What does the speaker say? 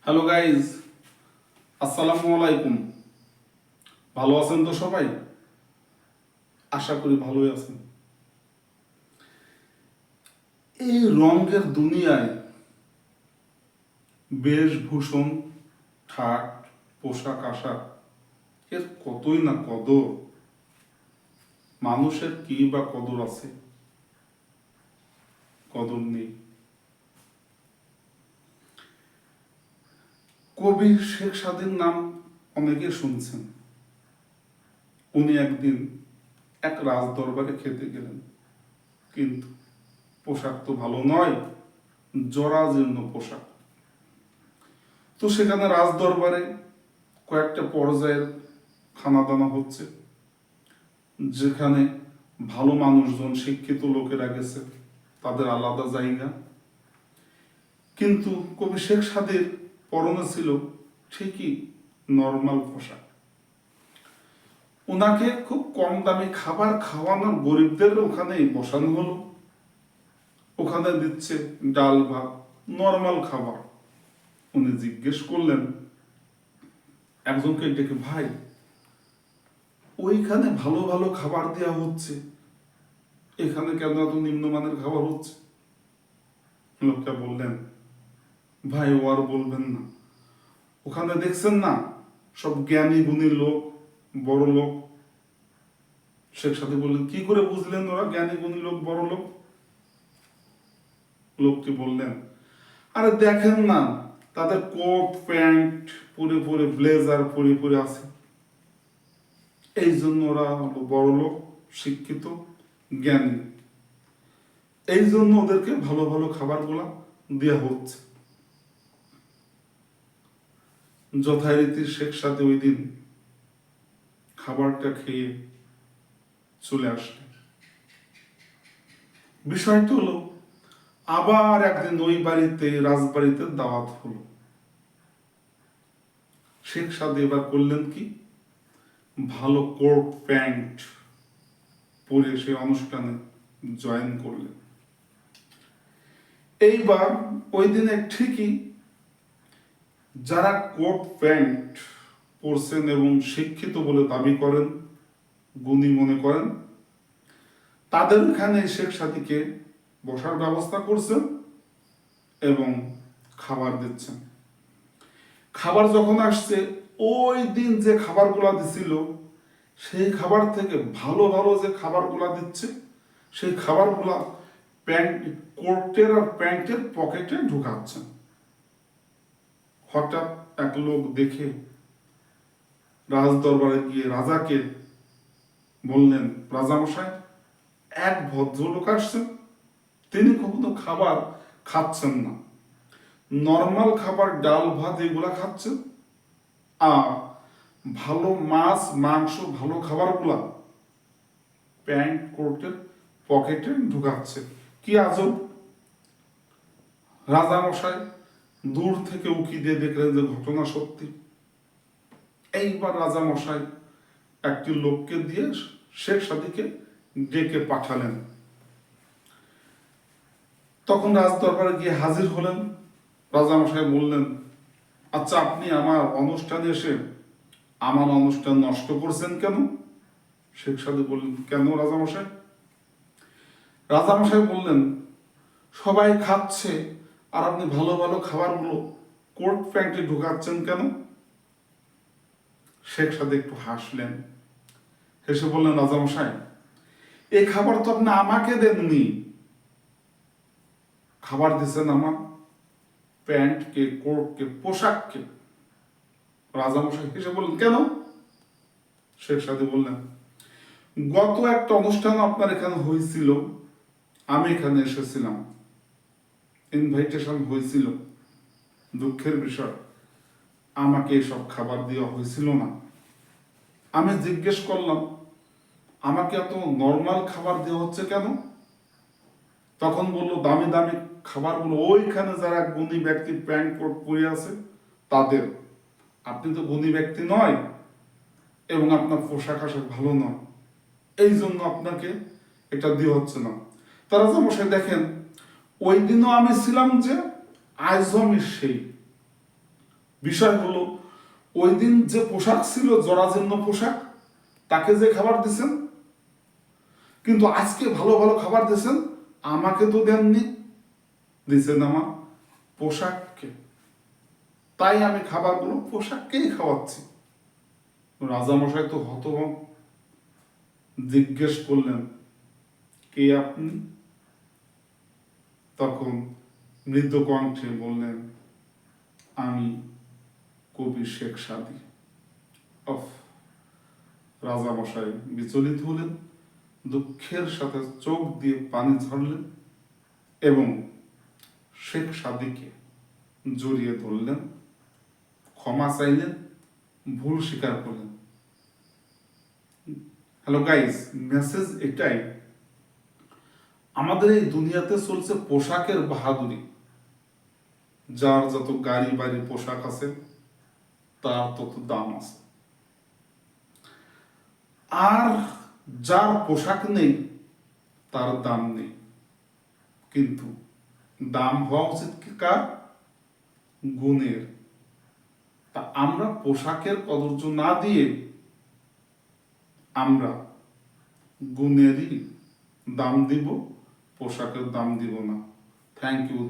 Hello guys, আসসালামু আলাইকুম। ভালো আছেন তো সবাই? আশা করি ভালোই আছেন। এই রঙের দুনিয়ায় বেশভূষণ, ঠাট, পোশাক আশাক এর কতই না কদর। মানুষের কি বা কদর আছে? কদর নেই। কবি শেখ সাদীর নাম অনেকে শুনছেন। উনি একদিন এক রাজ দরবারে খেতে গেলেন, কিন্তু পোশাক তো ভালো নয়, জরাজীর্ণ পোশাক। তো সেখানে রাজ দরবারে কয়েকটা পর্যায়ের খানা দানা হচ্ছে, যেখানে ভালো মানুষজন, শিক্ষিত লোকেরা গেছে, তাদের আলাদা জায়গা। কিন্তু কবি শেখ সাদীর পরনে ছিল ঠিকই নর্মাল পোশাক। ওনাকে খুব কম দামি খাবার খাওয়ানোর গরিবদের ওখানেই বসানো হলো। ওখানে দিচ্ছে ডাল ভাত, নর্মাল খাবার। উনি জিজ্ঞেস করলেন একজনকে ডেকে, ভাই ওইখানে ভালো ভালো খাবার দেওয়া হচ্ছে, এখানে কেন এত নিম্নমানের খাবার হচ্ছে? লোকটা বললেন, ভাই ও আর বলবেন না, ওখানে দেখছেন না সব জ্ঞানী গুণী লোক, বড় লোক। শেখ সাদী বললেন, কি করে বুঝলেন ওরা জ্ঞানী গুণী লোক, বড় লোক? লোকটি বললেন, আরে দেখেন না, তাদের কোট প্যান্ট পরে পরে, ব্লেজার পরে পরে আছে, এই জন্য ওরা বড় লোক, শিক্ষিত, জ্ঞানী। এই জন্য ওদেরকে ভালো ভালো খাবারগুলা দেওয়া হচ্ছে। যথারীতি শেখ সাদী ওই দিন খাবারটা খেয়ে চলে আসলেন। বিষয়টা হলো, আবার একদিন ওই বাড়িতে, রাজবাড়িতে দাওয়াত হলো। শেখ সাদী এবার করলেন কি, ভালো কোট প্যান্ট পরে সে অনুষ্ঠানে জয়েন করলেন। এইবার ওই দিনে ঠিকই যারা কোট প্যান্ট পরছেন এবং শিক্ষিত বলে দাবি করেন, গুণী মনে করেন, তাদের এখানে শেখ সাদীকে বসার ব্যবস্থা করছেন এবং খাবার দিচ্ছেন। খাবার যখন আসছে, ওই দিন যে খাবারগুলা দিছিল, সেই খাবার থেকে ভালো ভালো যে খাবারগুলা দিচ্ছে, সেই খাবারগুলা প্যান্ট, কোটের আর প্যান্টের পকেটে ঢুকাচ্ছেন। হঠাৎ এক লোক দেখে রাজ দরবারে গিয়ে রাজাকে বললেন, রাজামশাই, এক ভদ্রলোক আসছেন, তিনি কখনো খাবার খাচ্ছেন না, নর্মাল খাবার ডাল ভাত এগুলা খাচ্ছেন, আর ভালো মাছ মাংস ভালো খাবারগুলা প্যান্ট কোটের পকেটে ঢুকাচ্ছে, কি আজব। রাজামশাই দূর থেকে উকি দিয়ে দেখলেন যে ঘটনা সত্যি। এইবার রাজামশাই একটি লোককে দিয়ে শেখ সাদীকে ডেকে পাঠালেন। তখন রাজ দরবারে গিয়ে হাজির হলেন। রাজামশাই বললেন, আচ্ছা আপনি আমার অনুষ্ঠানে এসে আমার অনুষ্ঠান নষ্ট করছেন কেন? শেখ সাদী বললেন, কেন রাজামশাই? রাজামশাই বললেন, সবাই খাচ্ছে আর আপনি ভালো ভালো খাবারগুলো কোট প্যান্টে ঢুকাচ্ছেন কেন? শেখ সাদী একটু হাসলেন, হেসে বললেন, রাজামশাই এই খাবার তো আপনি আমাকে দেননি, খাবার দিচ্ছেন আমার প্যান্টকে, কোটকে, পোশাককে। রাজামশাই হেসে বললেন, কেন? শেখ সাদী বললেন, গত একটা অনুষ্ঠান আপনার এখানে হয়েছিল, আমি এখানে এসেছিলাম, ইনভাইটেশন হয়েছিল, দুঃখের বিষয় আমাকে এসব খাবার দেওয়া হয়েছিল না। আমি জিজ্ঞেস করলাম, আমাকে এত নর্মাল খাবার দেওয়া হচ্ছে কেন? তখন বললো, দামি দামি খাবারগুলো ওইখানে যারা গুণী ব্যক্তি প্যান্ট কোট পরে আছে তাদের, আপনি তো গুণী ব্যক্তি নয় এবং আপনার পোশাক আশাক ভালো নয়, এই জন্য আপনাকে এটা দেওয়া হচ্ছে না। তারা মশাই দেখেন, ওই দিনও আমি ছিলাম যে, আজও আমি সেই। বিষয় হলো ওই দিন যে পোশাক ছিল জরাজীর্ণ পোশাক, তাকে যে খাবার দিয়েছেন, কিন্তু আজকে ভালো ভালো খাবার দিয়েছেন, আমাকে তো দেননি, দিয়েছেন আমার পোশাককে। তাই আমি খাবারগুলো পোশাককেই খাওয়াচ্ছি। রাজামশাই তো হতভম্ব, জিজ্ঞেস করলেন, কে আপনি? তখন মৃদু কণ্ঠে বললেন, আমি কবি শেখ সাদী। অফ! রাজামশাই বিচলিত হলেন, দুঃখের সাথে চোখ দিয়ে পানি ঝরলেন এবং শেখ সাদীকে জড়িয়ে ধরলেন, ক্ষমা চাইলেন, ভুল স্বীকার করলেন। হ্যালো গাইস, মেসেজ এটাই, আমাদের এই দুনিয়াতে চলছে পোশাকের বাহাদুরি। যার যত গাড়ি বাড়ি পোশাক আছে তার তত দাম আছে, আর যার পোশাক নেই তার দাম নেই। কিন্তু দাম হওয়া উচিত কি কার? গুণের। তা আমরা পোশাকের কদর্য না দিয়ে আমরা গুণেরই দাম দিব, পোশাকের দাম দিব না। Thank you.